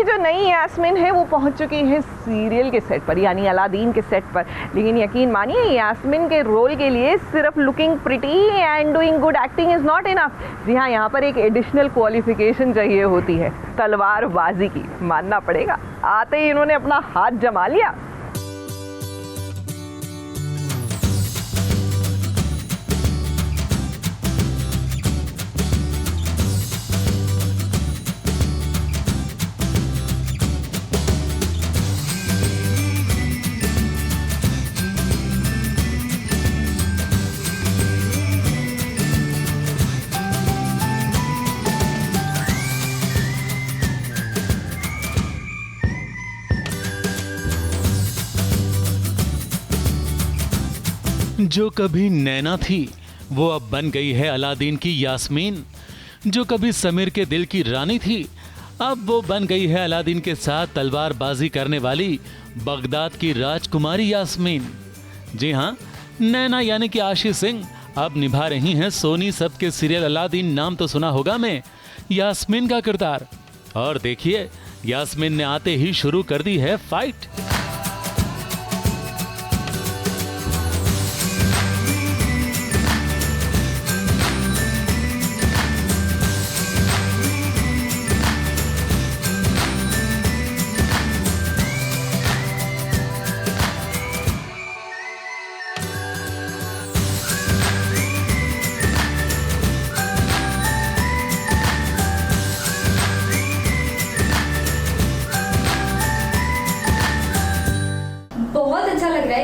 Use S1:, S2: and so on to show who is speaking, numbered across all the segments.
S1: जो नई यास्मीन है वो पहुंच चुकी है सीरियल के सेट पर, यानी अलादीन के सेट पर। लेकिन यकीन मानिए, यास्मीन के रोल के लिए सिर्फ looking pretty and doing good acting is not enough. जी हाँ, यहाँ पर एक एडिशनल क्वालिफिकेशन चाहिए होती है, तलवारबाजी की। मानना पड़ेगा, आते ही इन्होंने अपना हाथ जमा लिया।
S2: जो कभी नैना थी वो अब बन गई है अलादीन की यास्मीन। जो कभी समीर के दिल की रानी थी अब वो बन गई है अलादीन के साथ तलवारबाजी करने वाली बगदाद की राजकुमारी यास्मीन। जी हाँ, नैना यानी कि आशी सिंह अब निभा रही हैं सोनी सब के सीरियल अलादीन, नाम तो सुना होगा, में यास्मीन का किरदार। और देखिए, यास्मीन ने आते ही शुरू कर दी है फाइट।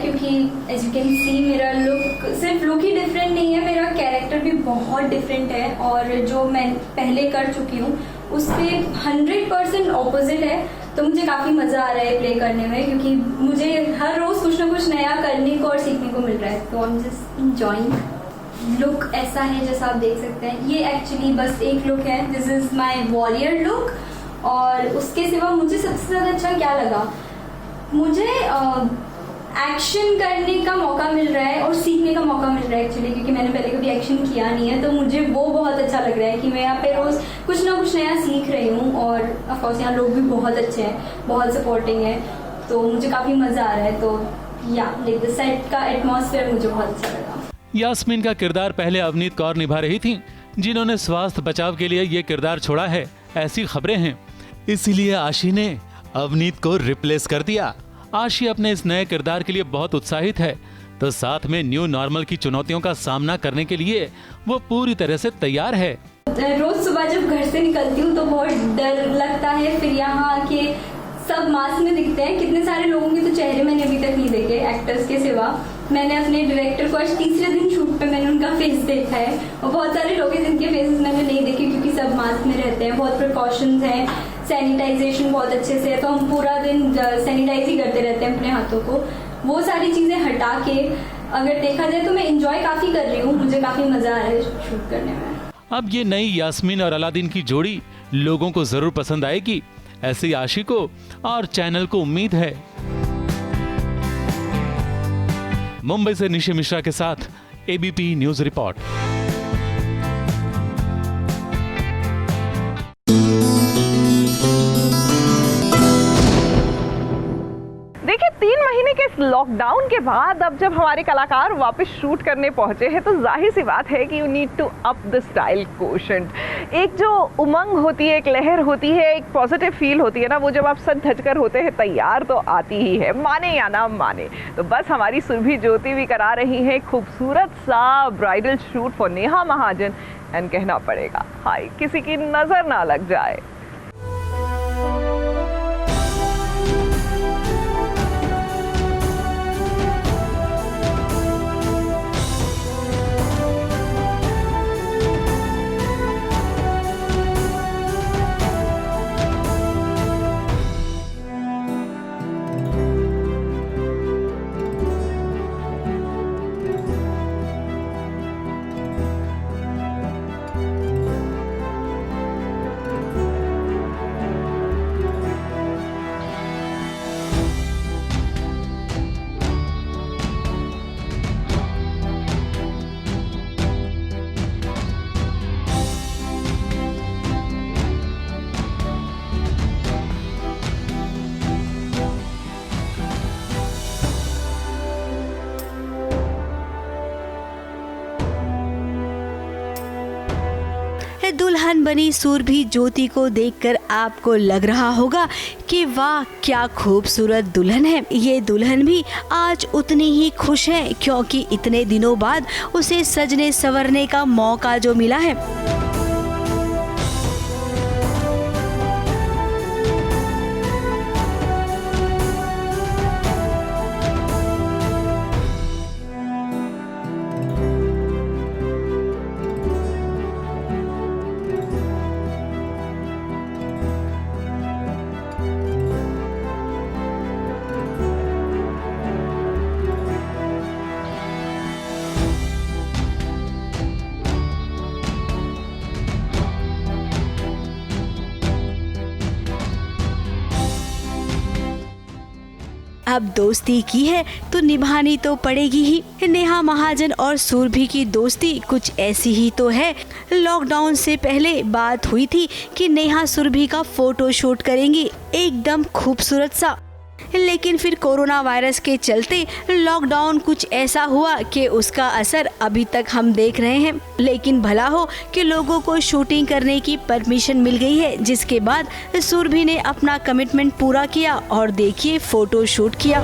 S3: क्योंकि एज यू कैन सी मेरा लुक, सिर्फ लुक ही डिफरेंट नहीं है, मेरा कैरेक्टर भी बहुत डिफरेंट है। और जो मैं पहले कर चुकी हूँ उससे 100% ऑपोजिट है। तो मुझे काफ़ी मज़ा आ रहा है प्ले करने में, क्योंकि मुझे हर रोज़ कुछ ना कुछ नया करने को और सीखने को मिल रहा है। तो I am just enjoying. Look ऐसा है जैसा आप देख सकते हैं, ये एक्चुअली बस एक लुक है, this is my warrior look. और उसके सिवा मुझे सबसे ज़्यादा अच्छा क्या लगा, मुझे एक्शन करने का मौका मिल रहा है और सीखने का मौका मिल रहा है एक्चुअली, क्योंकि मैंने पहले कभी एक्शन किया नहीं है। तो मुझे वो बहुत अच्छा लग रहा है कि मैं यहाँ पे रोज़ कुछ ना कुछ नया सीख रही हूँ। और ऑफकोर्स यहाँ लोग भी बहुत अच्छे हैं, बहुत सपोर्टिंग है, तो मुझे काफ़ी मज़ा आ रहा है। तो या लाइक द सेट का एटमॉस्फेयर मुझे बहुत अच्छा लगा।
S2: यास्मीन का किरदार पहले अवनीत कौर निभा रही थी, जिन्होंने स्वास्थ्य बचाव के लिए ये किरदार छोड़ा है, ऐसी खबरें हैं। इसीलिए आशी ने अवनीत को रिप्लेस कर दिया। आशी अपने इस नए किरदार के लिए बहुत उत्साहित है, तो साथ में न्यू नॉर्मल की चुनौतियों का सामना करने के लिए वो पूरी तरह से तैयार है।
S3: रोज सुबह जब घर से निकलती हूँ तो बहुत डर लगता है, फिर यहाँ आके सब मास्क में दिखते हैं। कितने सारे लोगों के तो चेहरे मैंने अभी तक नहीं देखे एक्टर्स के सिवा। मैंने अपने डायरेक्टर को आज तीसरे दिन शूट पे मैंने उनका फेस देखा है, और बहुत सारे लोग हैं जिनके फेसेस मैंने नहीं देखे, क्योंकि सब मास्क में रहते हैं। बहुत प्रिकॉशंस हैं, सैनिटाइजेशन बहुत अच्छे से है, तो हम पूरा दिन सैनिटाइज ही करते रहते हैं अपने हाथों को। वो सारी चीज़ें हटा के अगर देखा जाए तो मैं इंजॉय काफ़ी कर रही हूँ, मुझे काफ़ी मज़ा आ रहा है शूट करने में।
S2: अब ये नई यास्मीन और अलादीन की जोड़ी लोगों को जरूर पसंद आएगी, ऐसी आशी को और चैनल को उम्मीद है। मुंबई से निशी मिश्रा के साथ एबीपी न्यूज रिपोर्ट।
S1: देखिए, 3 महीने के इस लॉकडाउन के बाद अब जब हमारे कलाकार वापस शूट करने पहुंचे हैं, तो जाहिर सी बात है कि you need to up the style quotient. एक जो उमंग होती है, एक लहर होती है, एक पॉजिटिव फील होती है ना, वो जब आप सज धज कर होते हैं तैयार, तो आती ही है, माने या ना माने। तो बस हमारी सुरभि ज्योति भी करा रही है खूबसूरत सा bridal shoot for Neha Mahajan, and कहना पड़ेगा हाय, किसी की नजर ना लग जाए।
S4: दुल्हन बनी सुरभि ज्योति को देखकर आपको लग रहा होगा कि वाह क्या खूबसूरत दुल्हन है। ये दुल्हन भी आज उतनी ही खुश है क्योंकि इतने दिनों बाद उसे सजने संवरने का मौका जो मिला है। अब दोस्ती की है तो निभानी तो पड़ेगी ही। नेहा महाजन और सुरभि की दोस्ती कुछ ऐसी ही तो है। लॉकडाउन से पहले बात हुई थी कि नेहा सुरभि का फोटो शूट करेंगी एकदम खूबसूरत सा, लेकिन फिर कोरोना वायरस के चलते लॉकडाउन कुछ ऐसा हुआ कि उसका असर अभी तक हम देख रहे हैं। लेकिन भला हो कि लोगों को शूटिंग करने की परमिशन मिल गई है, जिसके बाद सुरभि ने अपना कमिटमेंट पूरा किया और देखिए फोटो शूट किया।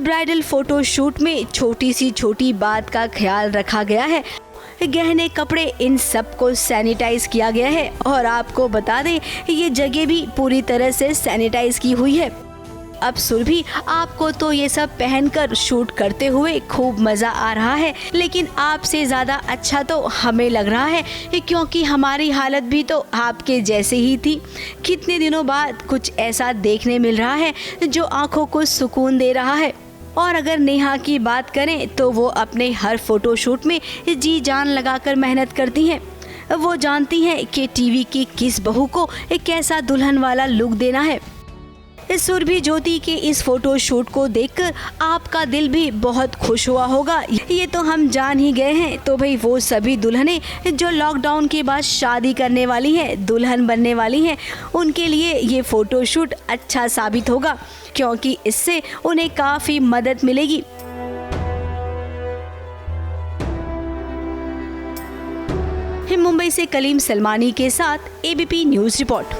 S4: ब्राइडल फोटो शूट में छोटी सी छोटी बात का ख्याल रखा गया है। गहने, कपड़े, इन सब को सैनिटाइज किया गया है और आपको बता दें ये जगह भी पूरी तरह से सैनिटाइज की हुई है। अब सुरभि आपको तो ये सब पहनकर शूट करते हुए खूब मजा आ रहा है, लेकिन आपसे ज्यादा अच्छा तो हमें लग रहा है क्योंकि हमारी हालत भी तो आपके जैसे ही थी। कितने दिनों बाद कुछ ऐसा देखने मिल रहा है जो आंखों को सुकून दे रहा है। और अगर नेहा की बात करें तो वो अपने हर फोटो शूट में जी जान लगाकर मेहनत करती हैं। वो जानती हैं कि टीवी की किस बहू को एक कैसा दुल्हन वाला लुक देना है। सुरभि ज्योति के इस फोटो शूट को देखकर आपका दिल भी बहुत खुश हुआ होगा। ये तो हम जान ही गए हैं। तो भाई वो सभी दुल्हनें जो लॉकडाउन के बाद शादी करने वाली हैं, दुल्हन बनने वाली हैं, उनके लिए ये फोटो शूट अच्छा साबित होगा क्योंकि इससे उन्हें काफी मदद मिलेगी। मुंबई से कलीम सलमानी के साथ एबीपी न्यूज रिपोर्ट।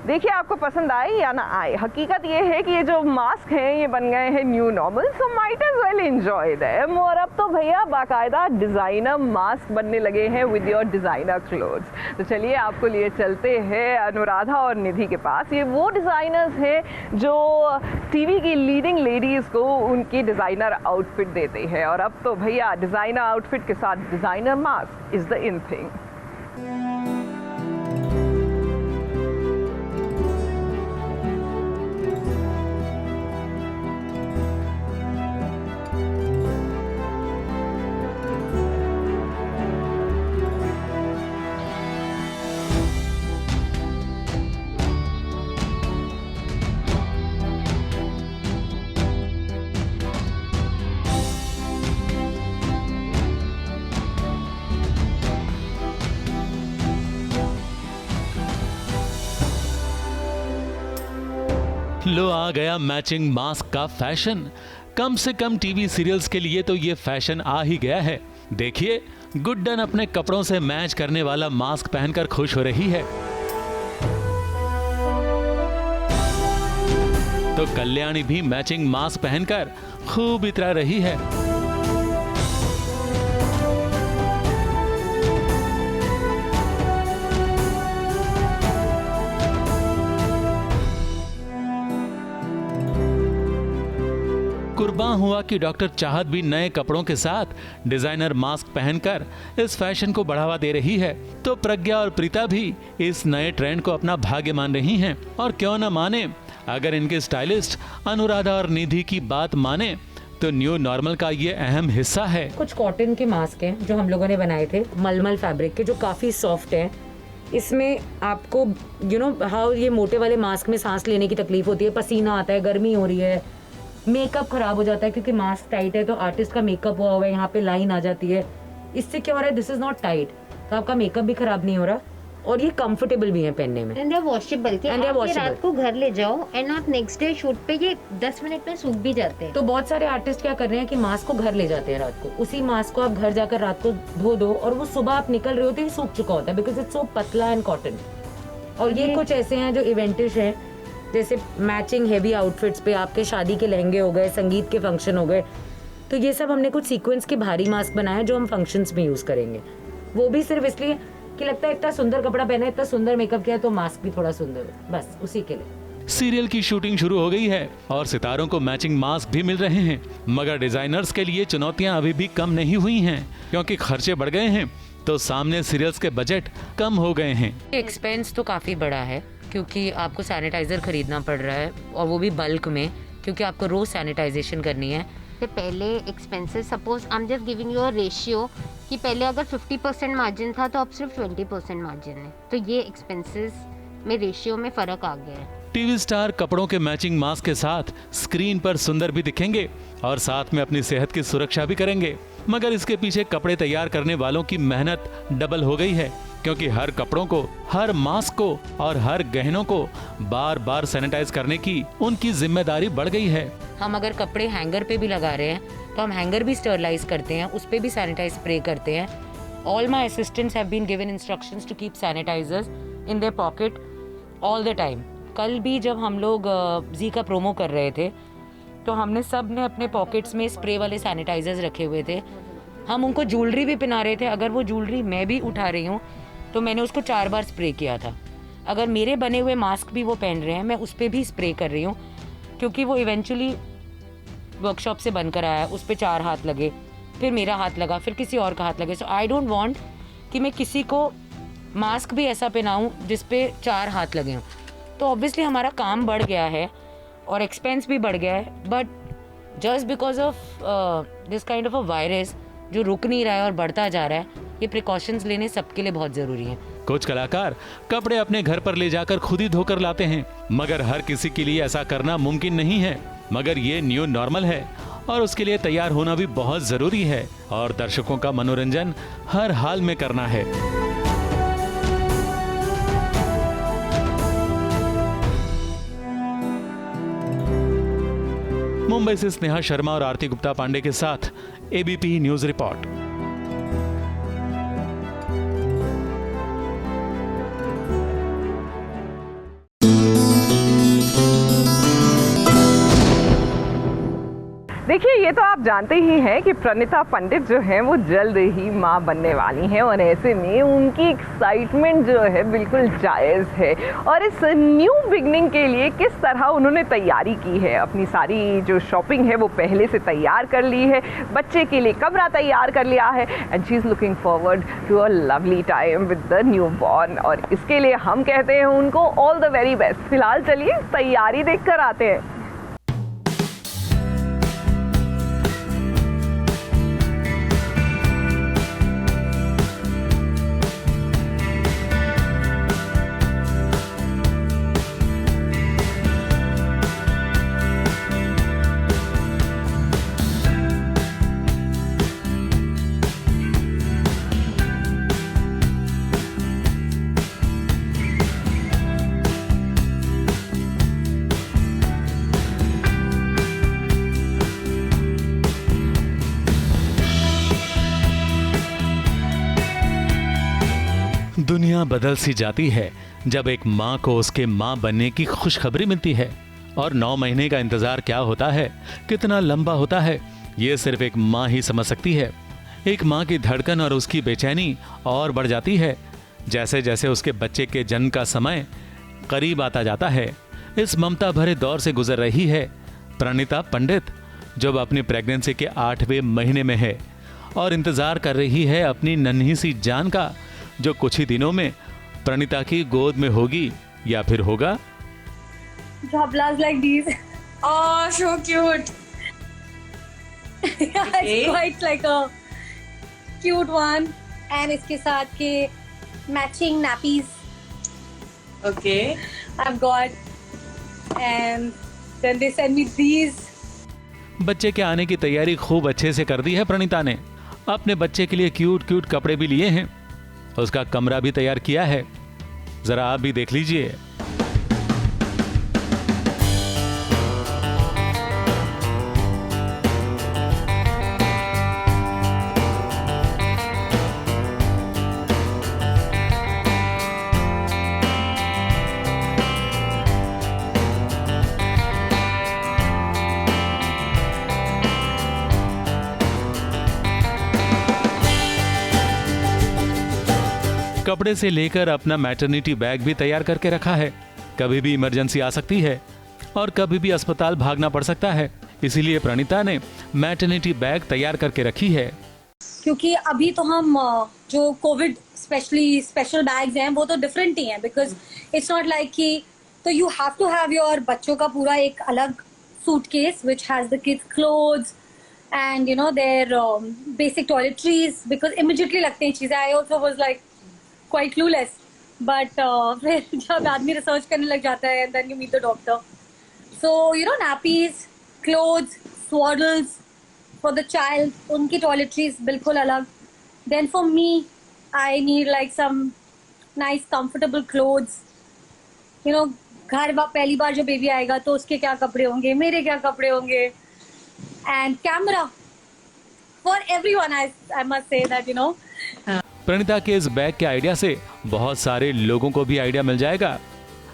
S1: देखिए आपको पसंद आए या ना आए, हकीकत ये है कि ये जो मास्क हैं ये बन गए हैं new normal, so might as well enjoy them. और अब तो भैया बाकायदा डिज़ाइनर मास्क बनने लगे हैं विद योर डिज़ाइनर क्लोथ्स। तो चलिए आपको लिए चलते हैं अनुराधा और निधि के पास। ये वो डिज़ाइनर्स हैं जो टीवी की लीडिंग लेडीज़ को उनकी डिज़ाइनर आउटफिट देते हैं। और अब तो भैया डिज़ाइनर आउटफिट के साथ designer mask is the in thing.
S2: लो आ गया मैचिंग मास्क का फैशन। कम से कम टीवी सीरियल्स के लिए तो ये फैशन आ ही गया है। देखिए गुड्डन अपने कपड़ों से मैच करने वाला मास्क पहनकर खुश हो रही है। तो कल्याणी भी मैचिंग मास्क पहनकर खूब इतरा रही है। कुर्बान हुआ कि डॉक्टर चाहत भी नए कपड़ों के साथ डिजाइनर मास्क पहनकर इस फैशन को बढ़ावा दे रही है, तो प्रज्ञा और प्रीता भी इस नए ट्रेंड को अपना भाग्य मान रही हैं। और क्यों न माने, अगर इनके स्टाइलिस्ट अनुराधा और निधि की बात माने तो न्यू नॉर्मल का ये अहम हिस्सा है।
S5: कुछ कॉटन के मास्क हैं जो हम लोगों ने बनाए थे, मलमल फैब्रिक के, जो काफी सॉफ्ट हैं। इसमें आपको हाउ ये मोटे वाले मास्क में सांस लेने की तकलीफ होती है, पसीना आता है, गर्मी हो रही है, मेकअप खराब हो जाता है क्योंकि मास्क टाइट है तो आर्टिस्ट का मेकअप हुआ है, यहाँ पे लाइन आ जाती है। इससे क्या हो रहा है, दिस इज नॉट टाइट, तो आपका मेकअप भी खराब नहीं हो रहा और ये कंफर्टेबल भी है पहनने में।
S6: एंड वॉशेबल कि आप ये रात को घर ले जाओ एंड आप नेक्स्ट डे शूट पे ये 10 मिनट में सूख भी जाते हैं।
S5: तो बहुत सारे आर्टिस्ट क्या कर रहे हैं कि मास्क को घर ले जाते हैं रात को, उसी मास्क को आप घर जाकर रात को धो दो और वो सुबह आप निकल रहे होते हैं सूख चुका होता है, बिकॉज इट्स सो पतला एंड कॉटन। और ये कुछ ऐसे हैं जो इवेंटिश हैं, जैसे मैचिंग हेवी आउटफिट्स पे आपके शादी के लहंगे हो गए, संगीत के फंक्शन हो गए, तो ये सब हमने कुछ सीक्वेंस के भारी मास्क बनाए जो हम फंक्शंस में यूज करेंगे। वो भी सिर्फ इसलिए कि लगता है इतना सुंदर कपड़ा पहना है, इतना सुंदर मेकअप किया है, तो मास्क भी थोड़ा सुंदर हो, बस उसी के लिए।
S2: सीरियल की शूटिंग शुरू हो गई है और सितारों को मैचिंग मास्क भी मिल रहे हैं, मगर डिजाइनर्स के लिए चुनौतियां अभी भी कम नहीं हुई हैं, क्योंकि खर्चे बढ़ गए हैं तो सामने सीरियल्स के बजट कम हो गए हैं।
S5: एक्सपेंस तो काफी बड़ा है क्योंकि आपको सैनिटाइजर खरीदना पड़ रहा है और वो भी बल्क में, क्योंकि आपको रोज सैनिटाइजेशन करनी है।
S6: तो पहले expenses, suppose I am just giving you a ratio कि पहले अगर 50% मार्जिन था तो अब सिर्फ 20% मार्जिन है, तो ये एक्सपेंसेस में रेशियो में फर्क आ गया है।
S2: टीवी स्टार कपड़ों के मैचिंग मास्क के साथ स्क्रीन पर सुंदर भी दिखेंगे और साथ में अपनी सेहत की सुरक्षा भी करेंगे, मगर इसके पीछे कपड़े तैयार करने वालों की मेहनत डबल हो गई है, क्योंकि हर कपड़ों को, हर मास्क को और हर गहनों को बार बार सैनिटाइज करने की उनकी जिम्मेदारी बढ़ गई है।
S5: हम अगर कपड़े हैंगर पे भी लगा रहे हैं तो हम हैंगर भी स्टरलाइज करते हैं, उस पे भी सैनिटाइज स्प्रे करते हैं। All my assistants have been given instructions to keep sanitisers in their pocket all the time. कल भी जब हम लोग जी का प्रोमो कर रहे थे तो हमने सब ने अपने पॉकेट्स में स्प्रे वाले सैनिटाइजर्स रखे हुए थे। हम उनको ज्वेलरी भी पहना रहे थे, अगर वो ज्वेलरी मैं भी उठा रही हूँ तो मैंने उसको 4 बार स्प्रे किया था। अगर मेरे बने हुए मास्क भी वो पहन रहे हैं, मैं उस पर भी स्प्रे कर रही हूँ, क्योंकि वो इवेंचुअली वर्कशॉप से बनकर आया, उस पर 4 हाथ लगे, फिर मेरा हाथ लगा, फिर किसी और का हाथ लगे। सो आई डोंट वांट कि मैं किसी को मास्क भी ऐसा पहनाऊँ जिस पे 4 हाथ लगे हों। तो ऑब्वियसली हमारा काम बढ़ गया है और एक्सपेंस भी बढ़ गया है, but just because of this kind of a virus जो रुक नहीं रहा है और बढ़ता जा रहा है, ये प्रिकॉशंस लेने सबके लिए बहुत जरूरी है।
S2: कुछ कलाकार कपड़े अपने घर पर ले जाकर खुद ही धोकर लाते हैं, मगर हर किसी के लिए ऐसा करना मुमकिन नहीं है। मगर ये न्यू नॉर्मल है और उसके लिए तैयार होना भी बहुत जरूरी है और दर्शकों का मनोरंजन हर हाल में करना है। मुंबई से स्नेहा शर्मा और आरती गुप्ता पांडे के साथ एबीपी न्यूज रिपोर्ट।
S1: देखिए, ये तो आप जानते ही हैं कि प्रणीता पंडित जो हैं वो जल्द ही माँ बनने वाली हैं और ऐसे में उनकी एक्साइटमेंट जो है बिल्कुल जायज़ है। और इस न्यू बिगनिंग के लिए किस तरह उन्होंने तैयारी की है, अपनी सारी जो शॉपिंग है वो पहले से तैयार कर ली है, बच्चे के लिए कमरा तैयार कर लिया है, and she is looking forward to a lovely time with the newborn. और इसके लिए हम कहते हैं उनको ऑल द वेरी बेस्ट। फिलहाल चलिए तैयारी देख कर आते हैं।
S2: दुनिया बदल सी जाती है जब एक माँ को उसके माँ बनने की खुशखबरी मिलती है। और 9 महीने का इंतजार क्या होता है, कितना लंबा होता है, ये सिर्फ एक माँ ही समझ सकती है। एक माँ की धड़कन और उसकी बेचैनी और बढ़ जाती है जैसे जैसे उसके बच्चे के जन्म का समय करीब आता जाता है। इस ममता भरे दौर से गुजर रही है प्रणीता पंडित, जो अपनी प्रेगनेंसी के 8वें महीने में है और इंतजार कर रही है अपनी नन्ही सी जान का, जो कुछ ही दिनों में प्रणीता की गोद में होगी या फिर होगा।
S7: Jhablas like these.
S8: Oh, so cute.
S7: Yeah, it's quite like a cute one. And इसके साथ के matching nappies
S8: Okay.
S7: I've got. And then they send me these.
S2: बच्चे के आने की तैयारी खूब अच्छे से कर दी है प्रणीता ने। अपने बच्चे के लिए क्यूट क्यूट कपड़े भी लिए हैं, उसका कमरा भी तैयार किया है। जरा आप भी देख लीजिए। कपड़े से लेकर अपना मैटरनिटी बैग भी तैयार करके रखा है। कभी भी इमरजेंसी आ सकती है और कभी भी अस्पताल भागना पड़ सकता है, इसीलिए प्रणीता ने मैटरनिटी बैग तैयार करके रखी है।
S7: क्योंकि अभी तो हम जो कोविड स्पेशली स्पेशल बैग्स हैं वो तो डिफरेंट ही हैं, बिकॉज इट्स नॉट लाइक कि तो you have to have your बच्चों का पूरा एक अलग suitcase which has the kids clothes and you know their basic toiletries, because immediately लगते हैं चीजें। I also was like quite clueless, but फिर जब आदमी रिसर्च करने लग जाता है and then you meet the doctor. So you know, nappies, clothes, swaddles for the child, उनकी toiletries बिल्कुल अलग. Then for me, I need like some nice comfortable clothes. You know, घर पहली बार जो बेबी आएगा तो उसके क्या कपड़े होंगे, मेरे क्या कपड़े होंगे, and camera for everyone. I must say that, you know.
S2: Pranita के इस बैग के आइडिया से बहुत सारे लोगों को भी आइडिया मिल जाएगा।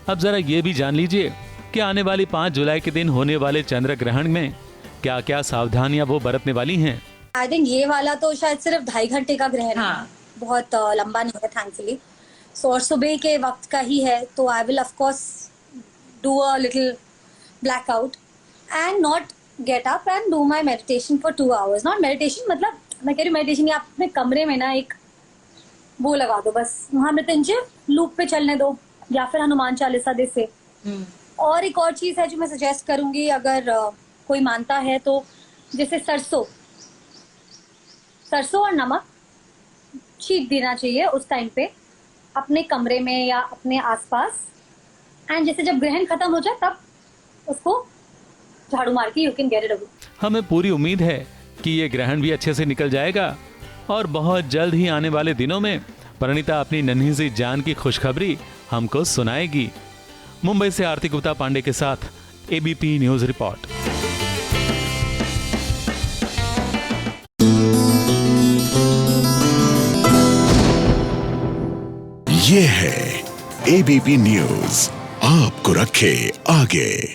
S2: अब जरा ये भी जान लीजिए कि आने वाली 5 जुलाई के दिन होने वाले चंद्र ग्रहण में क्या क्या सावधानियां वो बरतने वाली हैं।
S7: आई थिंक ये वाला तो शायद सिर्फ 2.5 घंटे का ग्रहण है, बहुत लंबा नहीं है थैंकफुली। सो और सुबह के वक्त का ही है, तो I will of course do a little blackout and not get up and do my meditation for 2 hours. Not meditation, मतलब मैं कह रही हूँ मेडिटेशन, आप अपने कमरे में ना एक वो लगा दो, बस वहां मृत्युंजय लूप पे चलने दो या फिर हनुमान चालीसा दे से। और एक और चीज है जो मैं सजेस्ट करूंगी, अगर कोई मानता है तो, जैसे सरसों और नमक छीट देना चाहिए उस टाइम पे अपने कमरे में या अपने आसपास, एंड जैसे जब ग्रहण खत्म हो जाए तब उसको झाड़ू मार के you can get it away.
S2: हमें पूरी उम्मीद है कि ये ग्रहण भी अच्छे से निकल जाएगा और बहुत जल्द ही आने वाले दिनों में प्रणीता अपनी नन्ही सी जान की खुशखबरी हमको सुनाएगी। मुंबई से आरती गुप्ता पांडे के साथ एबीपी न्यूज रिपोर्ट।
S9: ये है एबीपी न्यूज, आपको रखे आगे।